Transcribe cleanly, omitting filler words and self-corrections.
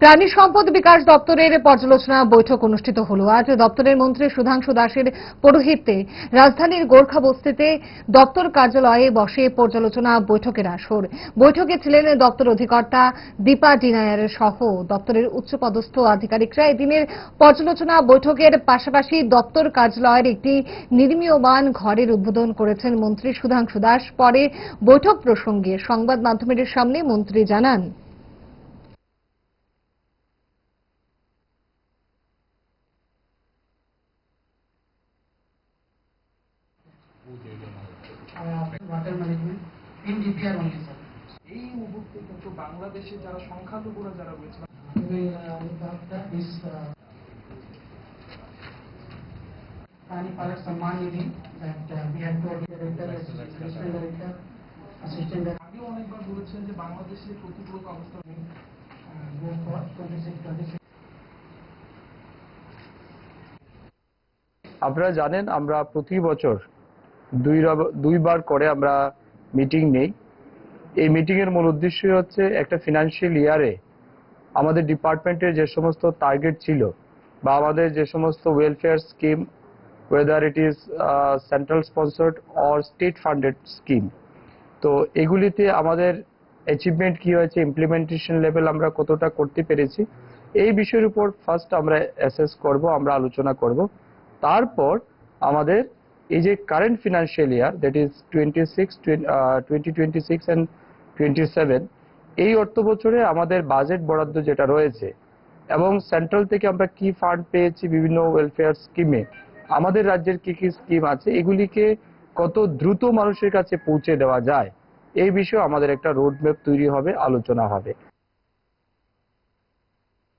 প্রাণী সম্পদ বিকাশ দপ্তরের পর্যালোচনা বৈঠক অনুষ্ঠিত হলো। আজ দপ্তরের মন্ত্রী সুধাংশু দাসের পৌরোহিত্যে রাজধানীর গোর্খাবস্তিতে দপ্তর কার্যালয়ে বসে পর্যালোচনা বৈঠকের আসর। বৈঠকে ছিলেন দপ্তর অধিকর্তা দীপা ডিনায়ার সহ দপ্তরের উচ্চপদস্থ আধিকারিকরা। এদিনের পর্যালোচনা বৈঠকের পাশাপাশি দপ্তর কার্যালয়ের একটি নির্মীয়মান ঘরের উদ্বোধন করেছেন মন্ত্রী সুধাংশু দাস। পরে বৈঠক প্রসঙ্গে সংবাদ মাধ্যমের সামনে মন্ত্রী জানান, water management in DPR only sir. এই মুহূর্তে কিন্তু বাংলাদেশে যারা সংখ্যালঘুরা যারা রয়েছে প্রাণী পালক সম্মান নিধি আগেও অনেকবার বলেছেন যে বাংলাদেশের প্রতিকূল অবস্থা আপনারা জানেন আমরা প্রতি বছর দুইবার করে আমরা মিটিং নেই। এই মিটিং এর মূল উদ্দেশ্য হচ্ছে একটা ফিনান্সিয়াল ইয়ারে আমাদের ডিপার্টমেন্টের যে সমস্ত টার্গেট ছিল বা আমাদের যে সমস্ত welfare scheme, weather it is central sponsored or state funded scheme, তো এগুলিতে আমাদের অ্যাচিভমেন্ট কি হয়েছে, ইমপ্লিমেন্টেশন লেভেল আমরা কতটা করতে পেরেছি, এই বিষয়ের উপর ফার্স্ট আমরা অ্যাসেস করব, আমরা আলোচনা করব। তারপর আমাদের এই যে current financial year, that is 2026 and 27, এই অর্থ বছরে আমাদের বাজেট বরাদ্দ যেটা রয়েছে এবং সেন্ট্রাল থেকে আমরা কি ফান্ড পেয়েছি বিভিন্ন ওয়েলফেয়ার স্কিমে, আমাদের রাজ্যের কি কি স্কিম আছে, এগুলিকে কত দ্রুত মানুষের কাছে পৌঁছে দেওয়া যায়, এই বিষয়ে আমাদের একটা রোডম্যাপ তৈরি হবে, আলোচনা হবে।